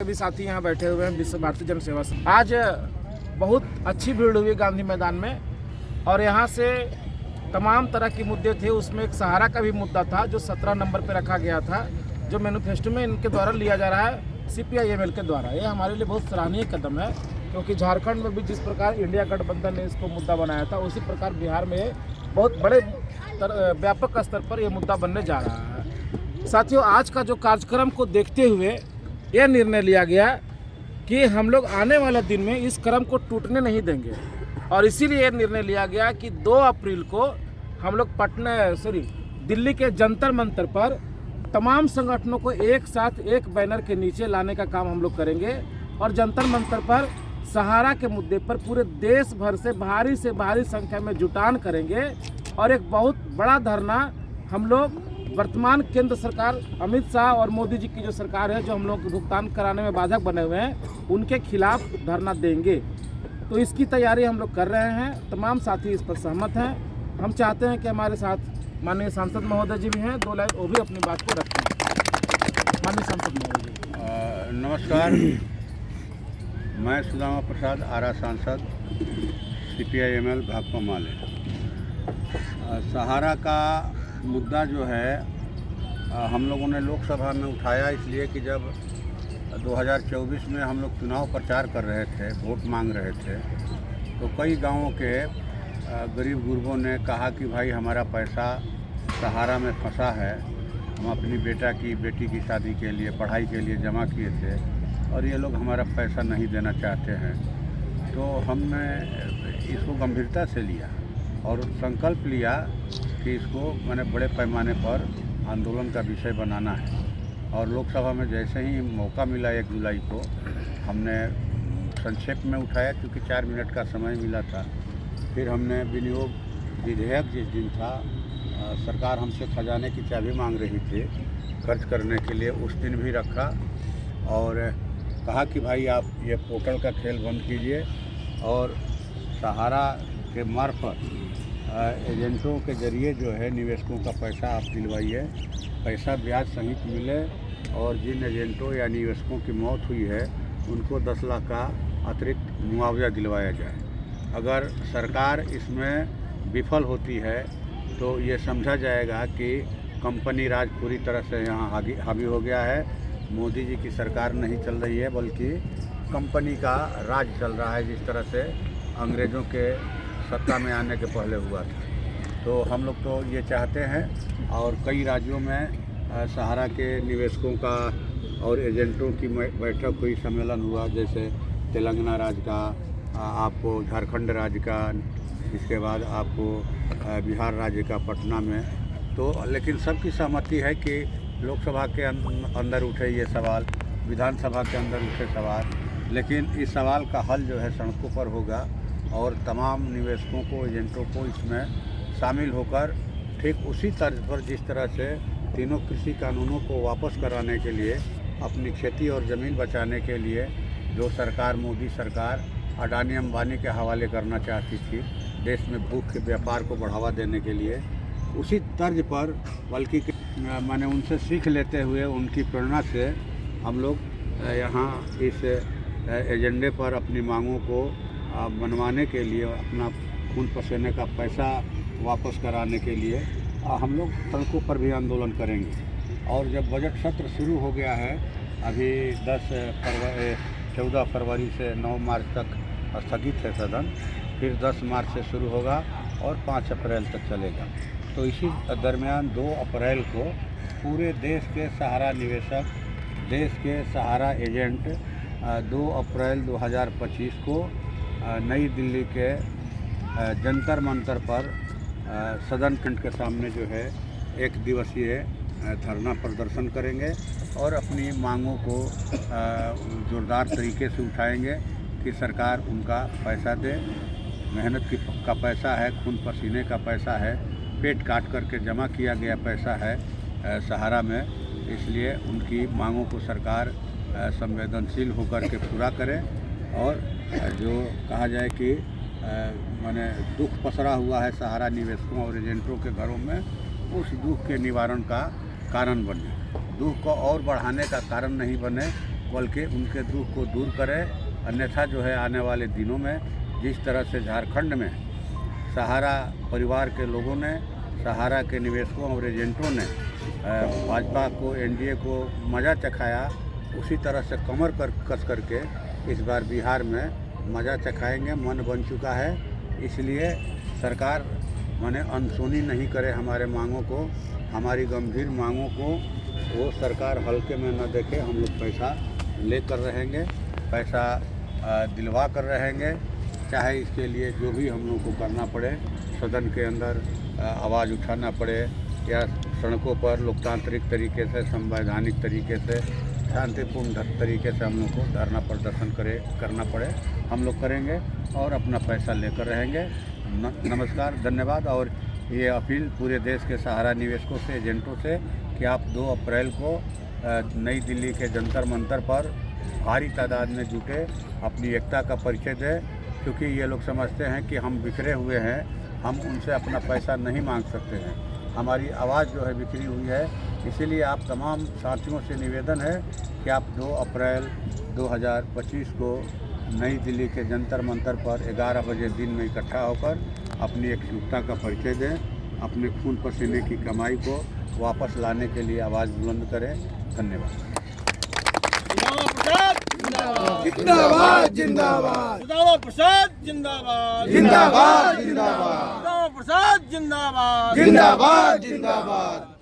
सभी साथी यहाँ बैठे हुए हैं विश्व भारतीय जन सेवा संघ। आज बहुत अच्छी भीड़ हुई गांधी मैदान में और यहाँ से तमाम तरह के मुद्दे थे। उसमें एक सहारा का भी मुद्दा था जो 17 नंबर पर रखा गया था, जो मैनिफेस्टो में इनके द्वारा लिया जा रहा है CPI-ML के द्वारा। ये हमारे लिए बहुत सराहनीय कदम है, क्योंकि झारखंड में भी जिस प्रकार इंडिया गठबंधन ने इसको मुद्दा बनाया था, उसी प्रकार बिहार में बहुत बड़े व्यापक स्तर पर यह मुद्दा बनने जा रहा है। साथियों, आज का जो कार्यक्रम को देखते हुए यह निर्णय लिया गया कि हम लोग आने वाले दिन में इस क्रम को टूटने नहीं देंगे और इसीलिए यह निर्णय लिया गया कि 2 अप्रैल को हम लोग दिल्ली के जंतर मंतर पर तमाम संगठनों को एक साथ एक बैनर के नीचे लाने का काम हम लोग करेंगे और जंतर मंतर पर सहारा के मुद्दे पर पूरे देश भर से भारी संख्या में जुटान करेंगे और एक बहुत बड़ा धरना हम लोग वर्तमान केंद्र सरकार अमित शाह और मोदी जी की जो सरकार है, जो हम लोग भुगतान कराने में बाधक बने हुए हैं, उनके खिलाफ धरना देंगे। तो इसकी तैयारी हम लोग कर रहे हैं। तमाम साथी इस पर सहमत हैं। हम चाहते हैं कि हमारे साथ माननीय सांसद महोदय जी भी हैं, 2 लाइन वो भी अपनी बात को रखते हैं। माननीय सांसद महोदय जी। नमस्कार, मैं सुदामा प्रसाद, आरा सांसद, CPI-ML भाकपा माले। सहारा का मुद्दा जो है हम लोगों ने लोकसभा में उठाया इसलिए कि जब 2024 में हम लोग चुनाव प्रचार कर रहे थे, वोट मांग रहे थे, तो कई गांवों के गरीब गुरबों ने कहा कि भाई हमारा पैसा सहारा में फंसा है, हम अपनी बेटी की शादी के लिए, पढ़ाई के लिए जमा किए थे और ये लोग हमारा पैसा नहीं देना चाहते हैं। तो हमने इसको गंभीरता से लिया और संकल्प लिया कि इसको मैंने बड़े पैमाने पर आंदोलन का विषय बनाना है। और लोकसभा में जैसे ही मौका मिला 1 जुलाई को, हमने संक्षेप में उठाया क्योंकि 4 मिनट का समय मिला था। फिर हमने विनियोग विधेयक जिस दिन था, सरकार हमसे खजाने की चाबी मांग रही थी खर्च करने के लिए, उस दिन भी रखा और कहा कि भाई आप ये पोर्टल का खेल बंद कीजिए और सहारा के मार्फत एजेंटों के जरिए जो है निवेशकों का पैसा आप दिलवाइए, पैसा ब्याज सहित मिले और जिन एजेंटों या निवेशकों की मौत हुई है उनको 10 लाख का अतिरिक्त मुआवजा दिलवाया जाए। अगर सरकार इसमें विफल होती है तो ये समझा जाएगा कि कंपनी राज पूरी तरह से यहाँ हावी हो गया है। मोदी जी की सरकार नहीं चल रही है, बल्कि कंपनी का राज चल रहा है, जिस तरह से अंग्रेज़ों के सत्ता में आने के पहले हुआ था। तो हम लोग तो ये चाहते हैं और कई राज्यों में सहारा के निवेशकों का और एजेंटों की बैठक हुई, सम्मेलन हुआ, जैसे तेलंगाना राज्य का, आपको झारखंड राज्य का, इसके बाद आपको बिहार राज्य का पटना में। तो लेकिन सबकी सहमति है कि लोकसभा के अंदर उठे ये सवाल, विधानसभा के अंदर उठे सवाल, लेकिन इस सवाल का हल जो है सड़कों पर होगा और तमाम निवेशकों को, एजेंटों को इसमें शामिल होकर ठीक उसी तर्ज पर जिस तरह से तीनों कृषि कानूनों को वापस कराने के लिए, अपनी खेती और ज़मीन बचाने के लिए जो सरकार, मोदी सरकार अडानी अंबानी के हवाले करना चाहती थी, देश में भूख के व्यापार को बढ़ावा देने के लिए, उसी तर्ज पर बल्कि मैंने उनसे सीख लेते हुए, उनकी प्रेरणा से हम लोग यहाँ इस एजेंडे पर अपनी मांगों को मनवाने के लिए, अपना खून पसीने का पैसा वापस कराने के लिए हम लोग सड़कों पर भी आंदोलन करेंगे। और जब बजट सत्र शुरू हो गया है, अभी 14 फरवरी से 9 मार्च तक स्थगित है सदन, फिर 10 मार्च से शुरू होगा और 5 अप्रैल तक चलेगा। तो इसी दरमियान 2 अप्रैल को पूरे देश के सहारा निवेशक, देश के सहारा एजेंट 2 अप्रैल 2025 को नई दिल्ली के जंतर मंतर पर सदन खंड के सामने जो है 1 दिवसीय धरना प्रदर्शन करेंगे और अपनी मांगों को जोरदार तरीके से उठाएंगे कि सरकार उनका पैसा दे। मेहनत का पैसा है, खून पसीने का पैसा है, पेट काट करके जमा किया गया पैसा है सहारा में, इसलिए उनकी मांगों को सरकार संवेदनशील होकर के पूरा करे। और जो कहा जाए कि माने दुख पसरा हुआ है सहारा निवेशकों और एजेंटों के घरों में, उस दुख के निवारण का कारण बने, दुख को और बढ़ाने का कारण नहीं बने। बल्कि उनके दुख को दूर करे। अन्यथा जो है आने वाले दिनों में जिस तरह से झारखंड में सहारा परिवार के लोगों ने, सहारा के निवेशकों और एजेंटों ने भाजपा को, एनडीए को मज़ा चखाया, उसी तरह से कमर कस करके इस बार बिहार में मज़ा चखाएंगे। मन बन चुका है, इसलिए सरकार माने अनसुनी नहीं करे हमारे मांगों को, हमारी गंभीर मांगों को वो सरकार हल्के में न देखे। हम लोग पैसा लेकर रहेंगे, पैसा दिलवा कर रहेंगे, चाहे इसके लिए जो भी हम लोग को करना पड़े, सदन के अंदर आवाज़ उठाना पड़े या सड़कों पर लोकतांत्रिक तरीके से, संवैधानिक तरीके से, शांतिपूर्ण तरीके से हम लोग को धरना प्रदर्शन करना पड़े, हम लोग करेंगे और अपना पैसा लेकर रहेंगे। नमस्कार, धन्यवाद। और ये अपील पूरे देश के सहारा निवेशकों से, एजेंटों से कि आप 2 अप्रैल को नई दिल्ली के जंतर मंतर पर भारी तादाद में जुटे, अपनी एकता का परिचय दें, क्योंकि ये लोग समझते हैं कि हम बिखरे हुए हैं, हम उनसे अपना पैसा नहीं मांग सकते हैं, हमारी आवाज़ जो है बिखरी हुई है। इसीलिए आप तमाम साथियों से निवेदन है कि आप 2 अप्रैल 2025 को नई दिल्ली के जंतर मंतर पर 11 बजे दिन में इकट्ठा होकर अपनी एकजुटता का परिचय दें, अपने खून पसीने की कमाई को वापस लाने के लिए आवाज़ बुलंद करें। धन्यवाद। जिंदाबाद जिंदाबाद जिंदाबाद प्रसाद जिंदाबाद जिंदाबाद जिंदाबाद प्रसाद जिंदाबाद जिंदाबाद जिंदाबाद